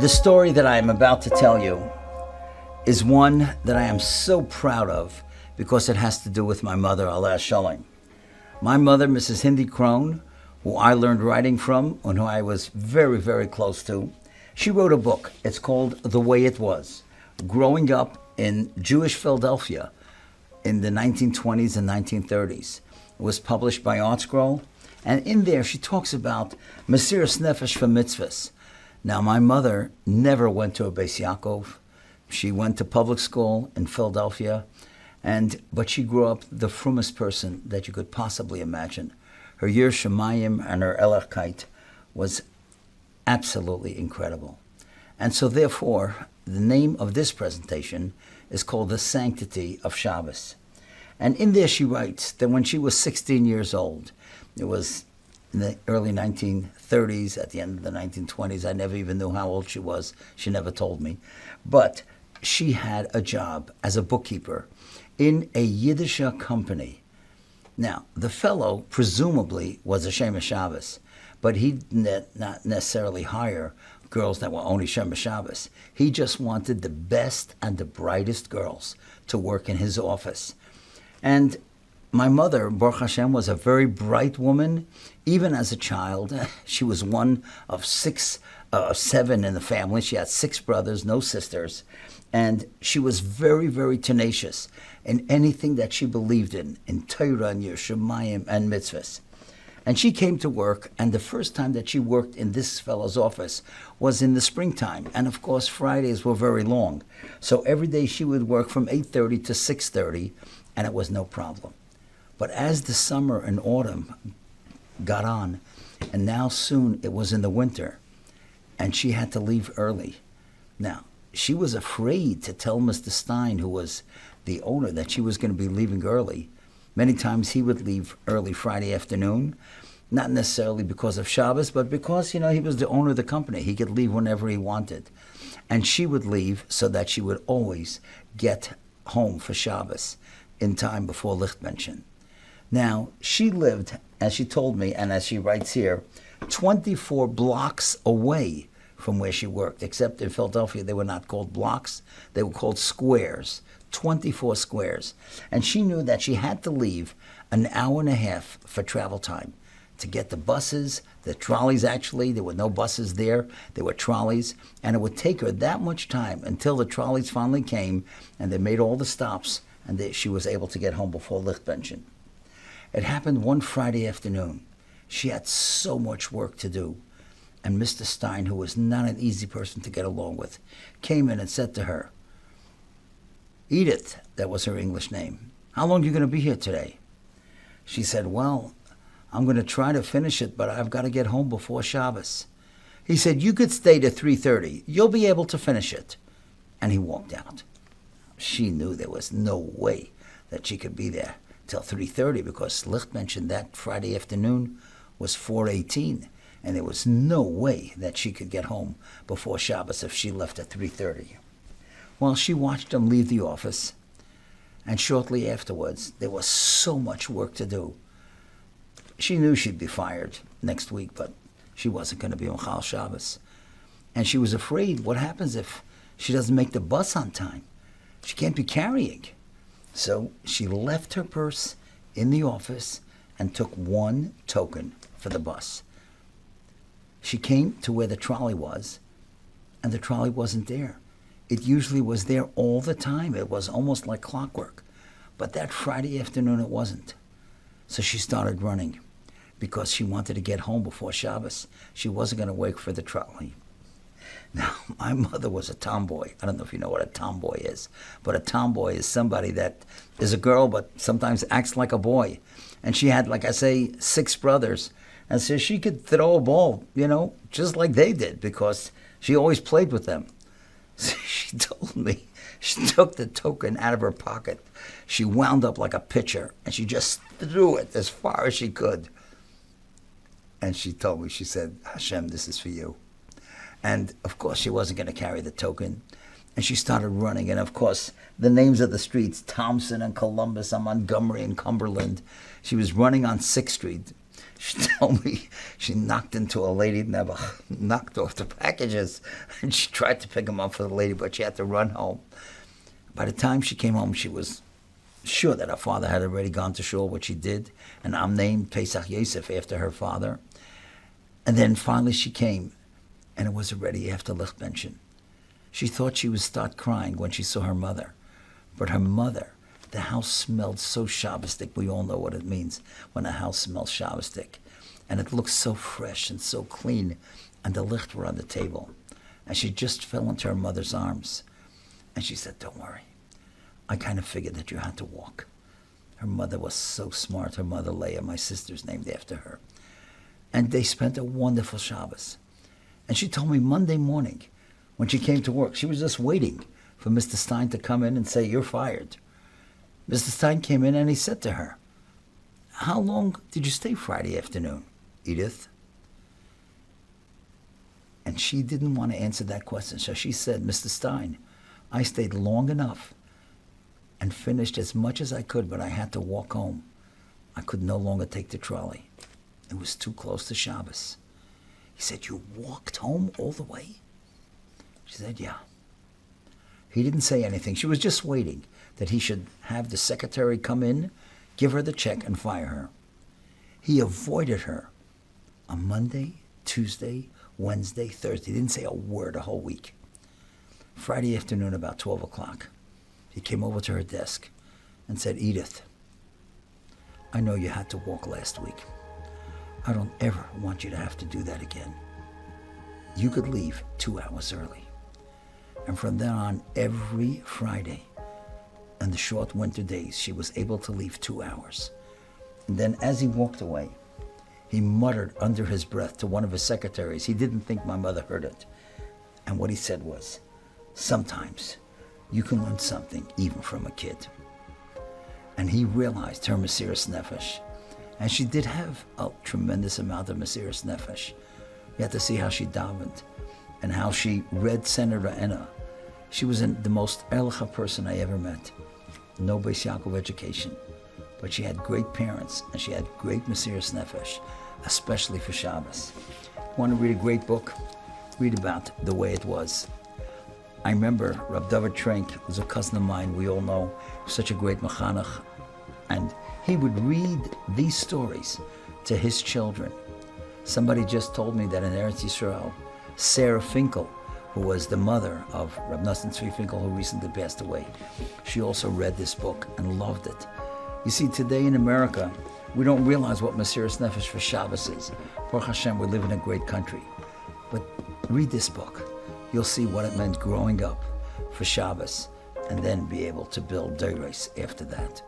The story that I am about to tell you is one that I am so proud of because it has to do with my mother, Aleh Shalom. My mother, Mrs. Hindi Krohn, who I learned writing from and who I was very, very close to, she wrote a book. It's called The Way It Was, growing up in Jewish Philadelphia in the 1920s and 1930s. It was published by ArtScroll, and in there she talks about Mesiras Nefesh for mitzvahs. Now, my mother never went to a Beis Yaakov. She went to public school in Philadelphia, but she grew up the frummest person that you could possibly imagine. Her Yir Shemayim and her Elochkeit was absolutely incredible. And so therefore, the name of this presentation is called The Sanctity of Shabbos. And in there she writes that when she was 16 years old, it was in the early 1930s, at the end of the 1920s. I never even knew how old she was. She never told me. But she had a job as a bookkeeper in a Yiddish company. Now, the fellow presumably was a Shemesh Shabbos, but he did not necessarily hire girls that were only Shemesh Shabbos. He just wanted the best and the brightest girls to work in his office. And my mother, Baruch Hashem, was a very bright woman. Even as a child, she was one of seven in the family. She had 6 brothers, no sisters. And she was very, very tenacious in anything that she believed in Torah and Yir Shemayim and mitzvahs. And she came to work, and the first time that she worked in this fellow's office was in the springtime. And of course, Fridays were very long. So every day she would work from 8:30 to 6:30, and it was no problem. But as the summer and autumn got on, and now soon it was in the winter, and she had to leave early. Now, she was afraid to tell Mr. Stein, who was the owner, that she was going to be leaving early. Many times he would leave early Friday afternoon, not necessarily because of Shabbos, but because, he was the owner of the company. He could leave whenever he wanted. And she would leave so that she would always get home for Shabbos in time before Lichtmenschen. Now, she lived, as she told me, and as she writes here, 24 blocks away from where she worked, except in Philadelphia they were not called blocks, they were called squares, 24 squares. And she knew that she had to leave an hour and a half for travel time to get the buses, the trolleys actually. There were no buses there were trolleys, and it would take her that much time until the trolleys finally came and they made all the stops and she was able to get home before Lichtbenchen. It happened one Friday afternoon. She had so much work to do. And Mr. Stein, who was not an easy person to get along with, came in and said to her, "Edith," that was her English name, "how long are you going to be here today?" She said, "Well, I'm going to try to finish it, but I've got to get home before Shabbos." He said, "You could stay to 3:30. You'll be able to finish it." And he walked out. She knew there was no way that she could be there till 3:30 because Lichtmenschen that Friday afternoon was 4:18, and there was no way that she could get home before Shabbos if she left at 3:30. Well, she watched him leave the office, and shortly afterwards, there was so much work to do. She knew she'd be fired next week, but she wasn't going to be on Chal Shabbos. And she was afraid, what happens if she doesn't make the bus on time? She can't be carrying. So she left her purse in the office and took one token for the bus. She came to where the trolley was, and the trolley wasn't there. It usually was there all the time. It was almost like clockwork. But that Friday afternoon, it wasn't. So she started running because she wanted to get home before Shabbos. She wasn't going to wait for the trolley. Now, my mother was a tomboy. I don't know if you know what a tomboy is, but a tomboy is somebody that is a girl but sometimes acts like a boy. And she had, like I say, 6 brothers. And so she could throw a ball, just like they did because she always played with them. So she told me she took the token out of her pocket. She wound up like a pitcher, and she just threw it as far as she could. And she told me, she said, "Hashem, this is for you." And, of course, she wasn't going to carry the token. And she started running. And, of course, the names of the streets, Thompson and Columbus and Montgomery and Cumberland. She was running on 6th Street. She told me she knocked into a lady, never knocked off the packages, and she tried to pick them up for the lady, but she had to run home. By the time she came home, she was sure that her father had already gone to shul, which he did, and I'm named Paysach Yosef after her father. And then finally she came, and it was already after Lichtbenchen. She thought she would start crying when she saw her mother, but her mother, the house smelled so Shabbosdik. We all know what it means when a house smells Shabbosdik. And it looked so fresh and so clean, and the licht were on the table. And she just fell into her mother's arms. And she said, "Don't worry. I kind of figured that you had to walk." Her mother was so smart. Her mother, Leah, my sister's named after her. And they spent a wonderful Shabbos. And she told me Monday morning, when she came to work, she was just waiting for Mr. Stein to come in and say, "You're fired." Mr. Stein came in and he said to her, "How long did you stay Friday afternoon, Edith?" And she didn't want to answer that question. So she said, "Mr. Stein, I stayed long enough and finished as much as I could, but I had to walk home. I could no longer take the trolley. It was too close to Shabbos." He said, "You walked home all the way?" She said, "Yeah." He didn't say anything. She was just waiting that he should have the secretary come in, give her the check, and fire her. He avoided her on Monday, Tuesday, Wednesday, Thursday. He didn't say a word a whole week. Friday afternoon, about 12 o'clock, he came over to her desk and said, "Edith, I know you had to walk last week. I don't ever want you to have to do that again. You could leave 2 hours early." And from then on, every Friday, in the short winter days, she was able to leave 2 hours. And then as he walked away, he muttered under his breath to one of his secretaries. He didn't think my mother heard it. And what he said was, "Sometimes you can learn something even from a kid." And he realized her Mesiras Nefesh. And she did have a tremendous amount of Mesiras Nefesh. You had to see how she davened and how she read Senator Enna. She was the most Erlicha person I ever met. No Beis Yaakov education. But she had great parents and she had great Mesiras Nefesh, especially for Shabbos. Want to read a great book? Read about the way it was. I remember Rab David Trenk was a cousin of mine, we all know, such a great mechanech. And he would read these stories to his children. Somebody just told me that in Eretz Yisrael, Sarah Finkel, who was the mother of Rab Nosson Tzvi Finkel, who recently passed away, she also read this book and loved it. You see, today in America, we don't realize what Mesiras Nefesh for Shabbos is. Baruch Hashem, we live in a great country. But read this book. You'll see what it meant growing up for Shabbos and then be able to build deiros after that.